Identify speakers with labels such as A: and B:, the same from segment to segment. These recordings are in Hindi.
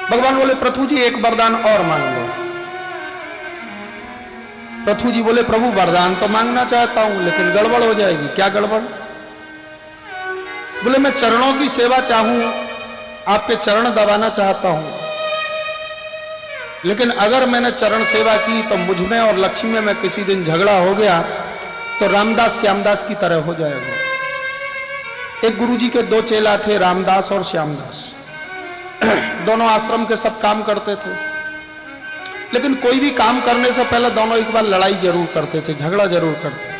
A: भगवान बोले पृथु जी एक वरदान और मांग लो। पृथु जी बोले प्रभु वरदान तो मांगना चाहता हूं लेकिन गड़बड़ हो जाएगी। क्या गड़बड़? बोले मैं चरणों की सेवा चाहूं, आपके चरण दबाना चाहता हूं, लेकिन अगर मैंने चरण सेवा की तो मुझ में और लक्ष्मी में किसी दिन झगड़ा हो गया तो रामदास श्यामदास की तरह हो जाएगा। एक गुरुजी के दो चेला थे, रामदास और श्यामदास। दोनों आश्रम के सब काम करते थे, लेकिन कोई भी काम करने से पहले दोनों एक बार लड़ाई जरूर करते थे, झगड़ा जरूर करते थे।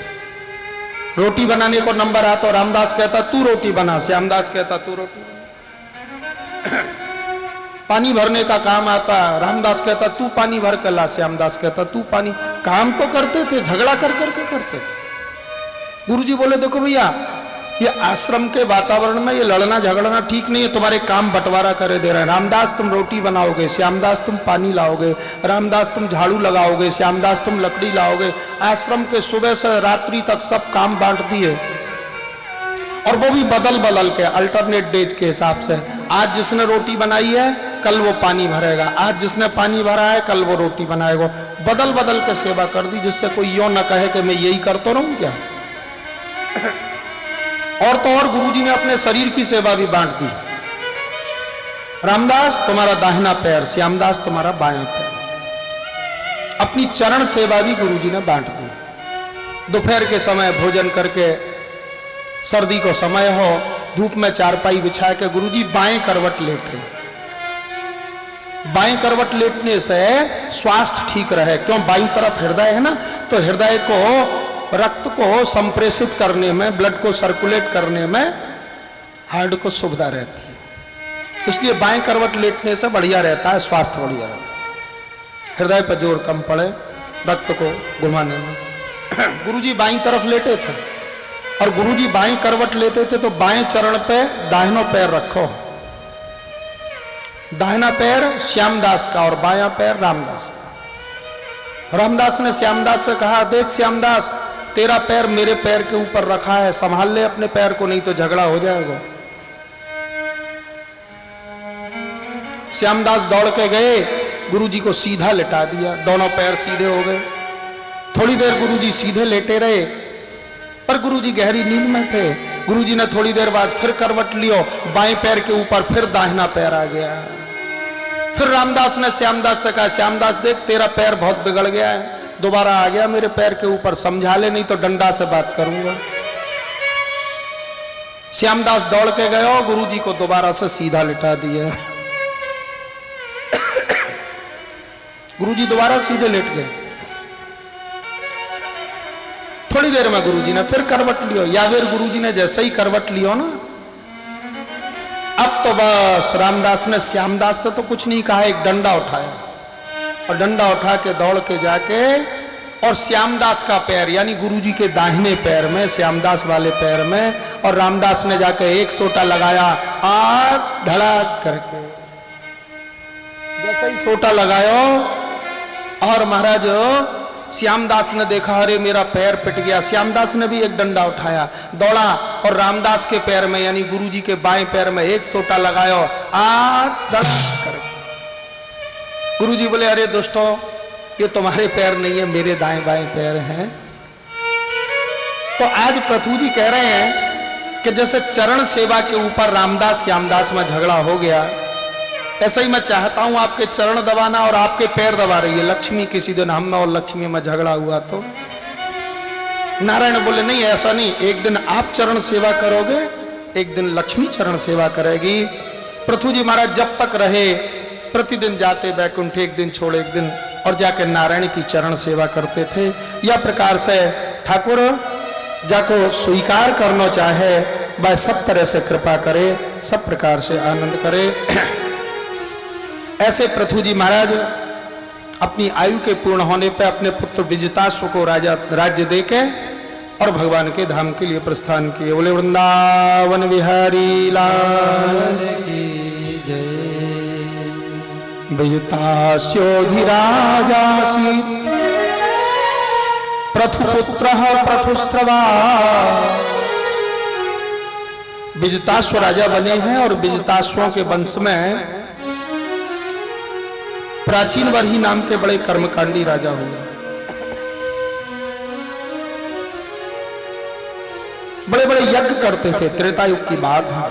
A: रोटी बनाने को नंबर आता तो रामदास कहता तू रोटी बना, श्यामदास कहता तू रोटी बना। पानी भरने का काम आता, रामदास कहता तू पानी भर कर ला, श्यामदास कहता तू पानी। काम तो करते थे, झगड़ा कर करके करते थे। गुरुजी बोले देखो भैया, ये आश्रम के वातावरण में ये लड़ना झगड़ना ठीक नहीं है, तुम्हारे काम बंटवारा करे दे रहे हैं। रामदास तुम रोटी बनाओगे, श्यामदास तुम पानी लाओगे, रामदास तुम झाड़ू लगाओगे, श्यामदास तुम लकड़ी लाओगे। आश्रम के सुबह से रात्रि तक सब काम बांट दिए, और वो भी बदल बदल के, अल्टरनेट डेज के हिसाब से। आज जिसने रोटी बनाई है कल वो पानी भरेगा, आज जिसने पानी भरा है कल वो रोटी बनाएगा। बदल बदल के सेवा कर दी, जिससे कोई यो न कहे कि मैं यही करता रहूं क्या। और तो और गुरुजी ने अपने शरीर की सेवा भी बांट दी। रामदास तुम्हारा दाहिना पैर, श्यामदास तुम्हारा बायां पैर। अपनी चरण सेवा भी गुरुजी ने बांट दी। दोपहर के समय भोजन करके, सर्दी को समय हो, धूप में चारपाई बिछा के गुरुजी बाएं करवट लेटे। बाएं करवट लेटने से स्वास्थ्य ठीक रहे, क्यों बाईं तरफ हृदय है ना, तो हृदय को, रक्त को संप्रेषित करने में, ब्लड को सर्कुलेट करने में हार्ट को सुविधा रहती है। इसलिए बाएं करवट लेटने से बढ़िया रहता है, स्वास्थ्य बढ़िया रहता है, हृदय पर जोर कम पड़े रक्त को घुमाने में। गुरुजी बाईं तरफ लेटे थे, और गुरुजी बाएं करवट लेते थे तो बाएं चरण पे दाहिना पैर रखो। दाहिना पैर श्यामदास का और बायां पैर रामदास का। रामदास ने श्यामदास से कहा देख श्यामदास, तेरा पैर मेरे पैर के ऊपर रखा है, संभाल ले अपने पैर को, नहीं तो झगड़ा हो जाएगा। श्यामदास दौड़ के गए, गुरुजी को सीधा लेटा दिया, दोनों पैर सीधे हो गए। थोड़ी देर गुरुजी सीधे लेटे रहे, पर गुरुजी गहरी नींद में थे। गुरुजी ने थोड़ी देर बाद फिर करवट लियो, बाएं पैर के ऊपर फिर दाहिना पैर आ गया। फिर रामदास ने श्यामदास से कहा श्यामदास देख तेरा पैर बहुत बिगड़ गया है, दोबारा आ गया मेरे पैर के ऊपर, समझा ले नहीं तो डंडा से बात करूंगा। श्यामदास दौड़ के गए, गुरुजी को दोबारा से सीधा लिटा दिया। गुरुजी दोबारा सीधे लेट गए। थोड़ी देर में गुरुजी ने फिर करवट लियो, या फिर गुरुजी ने जैसे ही करवट लियो ना, अब तो बस रामदास ने श्यामदास से तो कुछ नहीं कहा, एक डंडा उठाया, और डंडा उठा के दौड़ के जाके और श्यामदास का पैर यानी गुरुजी के दाहिने पैर में, श्यामदास वाले पैर में, और रामदास ने जाके एक सोटा लगाया, आग धड़ाक करके। जैसे ही सोटा लगाया और महाराज श्यामदास ने देखा अरे मेरा पैर पिट गया, श्यामदास ने भी एक डंडा उठाया, दौड़ा और रामदास के पैर में यानी गुरुजी के बाएं पैर में एक सोटा लगाया, आग धड़ाक करके। गुरुजी बोले अरे दोस्तों, ये तुम्हारे पैर नहीं है, मेरे दाएं बाएं पैर हैं। तो आज पृथु जी कह रहे हैं कि जैसे चरण सेवा के ऊपर रामदास श्यामदास में झगड़ा हो गया, ऐसा ही मैं चाहता हूं आपके चरण दबाना और आपके पैर दबा रही है लक्ष्मी। किसी दिन हम में और लक्ष्मी में झगड़ा हुआ तो नारायण बोले नहीं ऐसा नहीं, एक दिन आप चरण सेवा करोगे, एक दिन लक्ष्मी चरण सेवा करेगी। पृथु जी महाराज जब तक रहे प्रतिदिन जाते बैकुंठ, एक दिन छोड़ एक दिन, और जाके नारायण की चरण सेवा करते थे। यह प्रकार से ठाकुर जाको स्वीकार करना चाहे वह सब तरह से कृपा करे, सब प्रकार से आनंद करे। ऐसे पृथु जी महाराज अपनी आयु के पूर्ण होने पर अपने पुत्र विजिताश्व को राज्य देके और भगवान के धाम के लिए प्रस्थान किए। बोले वृंदावन बिहारी लाल की जय। विजितास्योधिराजासी पृथुपुत्रः पृथुस्रवा विजिताश्व राजा बने हैं और विजिताश्वों के वंश में प्राचीन वर्ही नाम के बड़े कर्मकांडी राजा हुए। बड़े बड़े यज्ञ करते थे, त्रेता युग की बात है।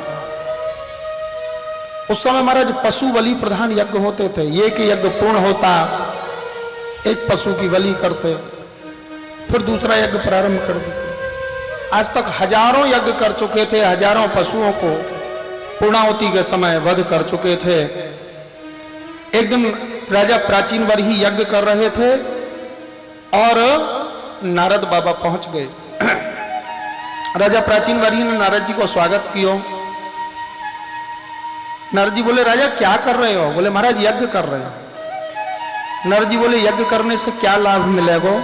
A: उस समय महाराज पशु बलि प्रधान यज्ञ होते थे। एक यज्ञ पूर्ण होता, एक पशु की बलि करते, फिर दूसरा यज्ञ प्रारंभ कर देते। आज तक हजारों यज्ञ कर चुके थे, हजारों पशुओं को पूर्णाहुति के समय वध कर चुके थे। एक दिन राजा प्राचीन वर्ही यज्ञ कर रहे थे और नारद बाबा पहुंच गए। राजा प्राचीन वर्ही ने नारद जी को स्वागत किया। नारद जी बोले, राजा क्या कर रहे हो? बोले, महाराज यज्ञ कर रहे हो। नारद जी बोले, यज्ञ करने से क्या लाभ मिलेगा?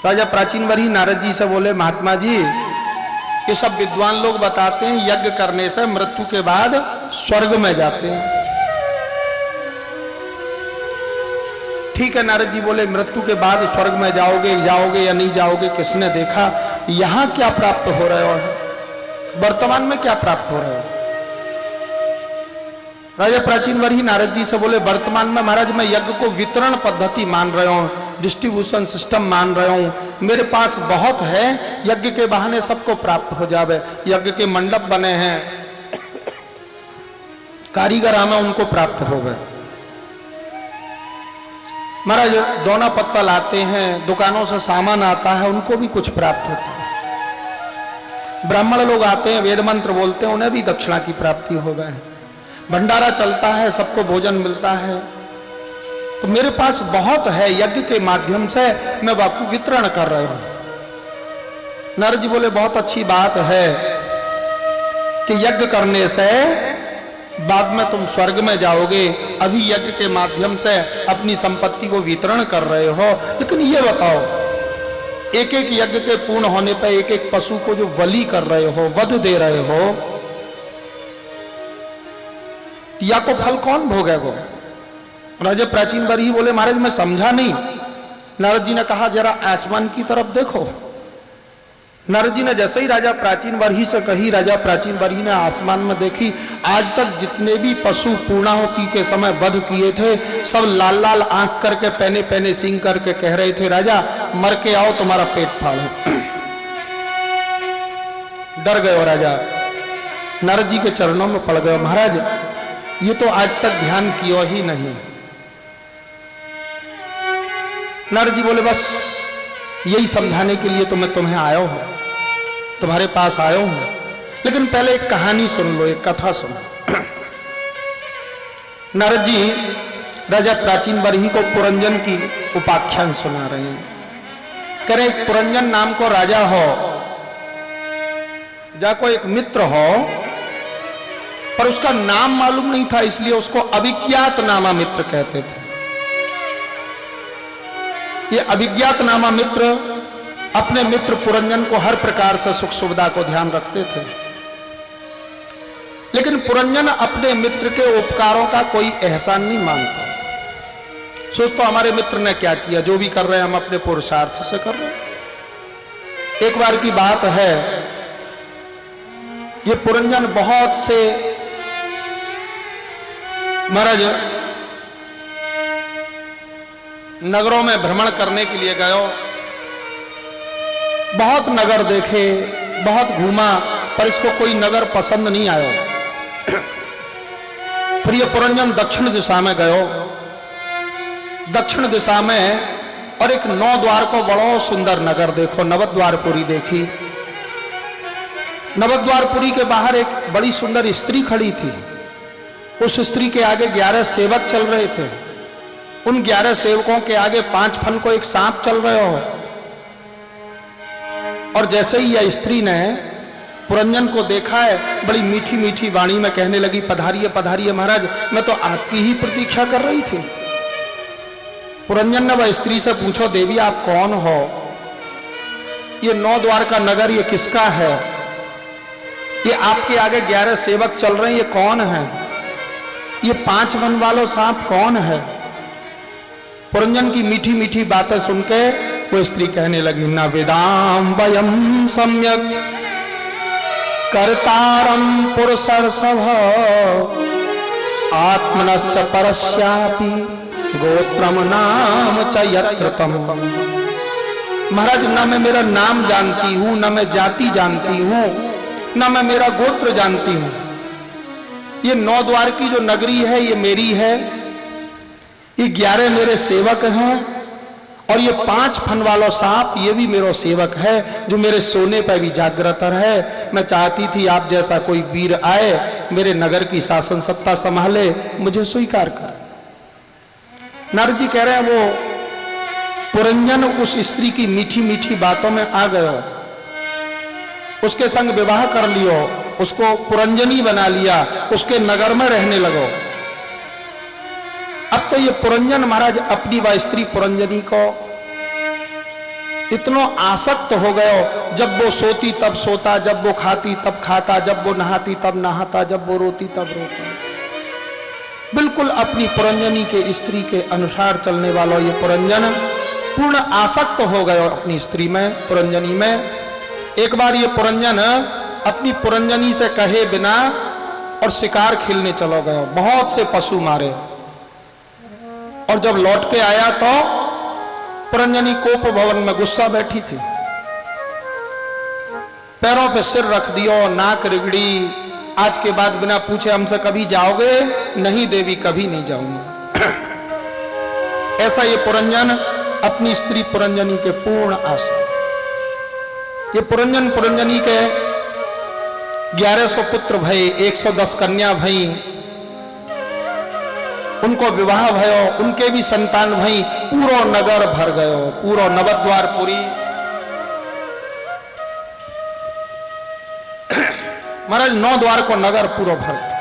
A: राजा प्राचीन वर्ही नारद जी से बोले, महात्मा जी, ये सब विद्वान लोग बताते हैं यज्ञ करने से मृत्यु के बाद स्वर्ग में जाते हैं। ठीक है नारद जी बोले, मृत्यु के बाद स्वर्ग में जाओगे या नहीं जाओगे किसने देखा? यहां क्या प्राप्त हो रहे हो? वर्तमान में क्या प्राप्त हो रहे हो? राजा प्राचीन वर्ही नारद जी से बोले, वर्तमान में महाराज मैं यज्ञ को वितरण पद्धति मान रहा हूं, डिस्ट्रीब्यूशन सिस्टम मान रहा हूं। मेरे पास बहुत है, यज्ञ के बहाने सबको प्राप्त हो जावे। यज्ञ के मंडप बने हैं, कारीगर हमें उनको प्राप्त हो गए। महाराज दोना पत्तल आते हैं, दुकानों से सामान आता है, उनको भी कुछ प्राप्त होता है। ब्राह्मण लोग आते हैं, वेद मंत्र बोलते हैं, उन्हें भी दक्षिणा की प्राप्ति हो गए। भंडारा चलता है, सबको भोजन मिलता है। तो मेरे पास बहुत है, यज्ञ के माध्यम से मैं बापू वितरण कर रहा हूं। नारद जी बोले, बहुत अच्छी बात है कि यज्ञ करने से बाद में तुम स्वर्ग में जाओगे, अभी यज्ञ के माध्यम से अपनी संपत्ति को वितरण कर रहे हो। लेकिन ये बताओ, एक एक यज्ञ के पूर्ण होने पर एक एक पशु को जो बलि कर रहे हो, वध दे रहे हो, या को फल कौन भोगेगा? राजा प्राचीन वर्ही बोले, महाराज मैं समझा नहीं। नारद जी ने कहा, जरा आसमान की तरफ देखो। नारद जी ने जैसे ही राजा प्राचीन वर्ही से कही, राजा प्राचीन वर्ही ने आसमान में देखी। आज तक जितने भी पशु पूर्णाहुति के समय वध किए थे, सब लाल लाल आंख करके, पैने पैने सींग करके कह रहे थे, राजा मर के आओ, तुम्हारा पेट फाड़ो। डर गए राजा, नारद जी के चरणों में पड़ गए। महाराज ये तो आज तक ध्यान किया ही नहीं। नारद जी बोले, बस यही समझाने के लिए तो मैं तुम्हें आया हूं, तुम्हारे पास आया हूं। लेकिन पहले एक कहानी सुन लो, एक कथा सुनो। नारद जी राजा प्राचीन वर्ही को पुरंजन की उपाख्यान सुना रहे हैं। कह रहे, एक पुरंजन नाम को राजा हो, जाको एक मित्र हो, पर उसका नाम मालूम नहीं था, इसलिए उसको अभिज्ञात नामा मित्र कहते थे। ये अभिज्ञात नामा मित्र अपने मित्र पुरंजन को हर प्रकार से सुख सुविधा को ध्यान रखते थे। लेकिन पुरंजन अपने मित्र के उपकारों का कोई एहसान नहीं मानता। सोचता हमारे मित्र ने क्या किया, जो भी कर रहे हैं हम अपने पुरुषार्थ से कर रहे हैं। एक बार की बात है, ये पुरंजन बहुत से महाराज नगरों में भ्रमण करने के लिए गयो। बहुत नगर देखे, बहुत घूमा, पर इसको कोई नगर पसंद नहीं आया। फिर ये पुरंजन दक्षिण दिशा में गयो। दक्षिण दिशा में और एक 9 द्वार को बड़ो सुंदर नगर देखो, नवद्वारपुरी देखी। नवद्वारपुरी के बाहर एक बड़ी सुंदर स्त्री खड़ी थी। उस स्त्री के आगे 11 सेवक चल रहे थे। उन 11 सेवकों के आगे 5 फन को एक सांप चल रहे हो। और जैसे ही यह स्त्री ने पुरंजन को देखा है, बड़ी मीठी मीठी वाणी में कहने लगी, पधारिए पधारिए महाराज, मैं तो आपकी ही प्रतीक्षा कर रही थी। पुरंजन ने वह स्त्री से पूछो, देवी आप कौन हो? ये 9 द्वार का नगर ये किसका है? ये आपके आगे 11 सेवक चल रहे हैं, ये कौन है? ये 5 वन वालों सांप कौन है? पुरंजन की मीठी मीठी बातें सुन के वो स्त्री कहने लगी, न वेदाम वयम सम्यक कर्तारं पुरुषर्षभ आत्मनश्च परस्यापि गोत्रम नाम च यत्कृतम्। महाराज, न मैं मेरा नाम जानती हूं, न मैं जाति जानती हूं, न मैं मेरा गोत्र जानती हूं। ये 9 द्वार की जो नगरी है ये मेरी है, ये 11 मेरे सेवक हैं, और ये 5 फन वालों सांप ये भी मेरा सेवक है जो मेरे सोने पर भी जागृत है। मैं चाहती थी आप जैसा कोई वीर आए, मेरे नगर की शासन सत्ता संभाले, मुझे स्वीकार कर। नारद जी कह रहे हैं वो पुरंजन उस स्त्री की मीठी मीठी बातों में आ गयो, उसके संग विवाह कर लियो, उसको पुरंजनी बना लिया, उसके नगर में रहने लगो। अब तो ये पुरंजन महाराज अपनी व स्त्री पुरंजनी को इतना आसक्त हो गयो, जब वो सोती तब सोता, जब वो खाती तब खाता, जब वो नहाती तब नहाता, जब वो रोती तब रोता। बिल्कुल अपनी पुरंजनी के स्त्री के अनुसार चलने वाला ये पुरंजन पूर्ण आसक्त हो गयो अपनी स्त्री में, पुरंजनी में। एक बार ये पुरंजन अपनी पुरंजनी से कहे बिना और शिकार खेलने चलो गयो, बहुत से पशु मारे, और जब लौट के आया तो पुरंजनी कोप भवन में गुस्सा बैठी थी, पैरों पे सिर रख दियो, नाक रिगड़ी, आज के बाद बिना पूछे हमसे कभी जाओगे? नहीं देवी, कभी नहीं जाऊंगा। ऐसा ये पुरंजन अपनी स्त्री पुरंजनी के पूर्ण आश्रित। ये पुरंजन पुरंजनी के 1100 पुत्र भई, 110 कन्या भई, उनको विवाह भयो, उनके भी संतान भई, पूरो नगर भर गयो, पूरो नवद्वारपुरी। महाराज 9 द्वार को नगर पूरो भर गयो।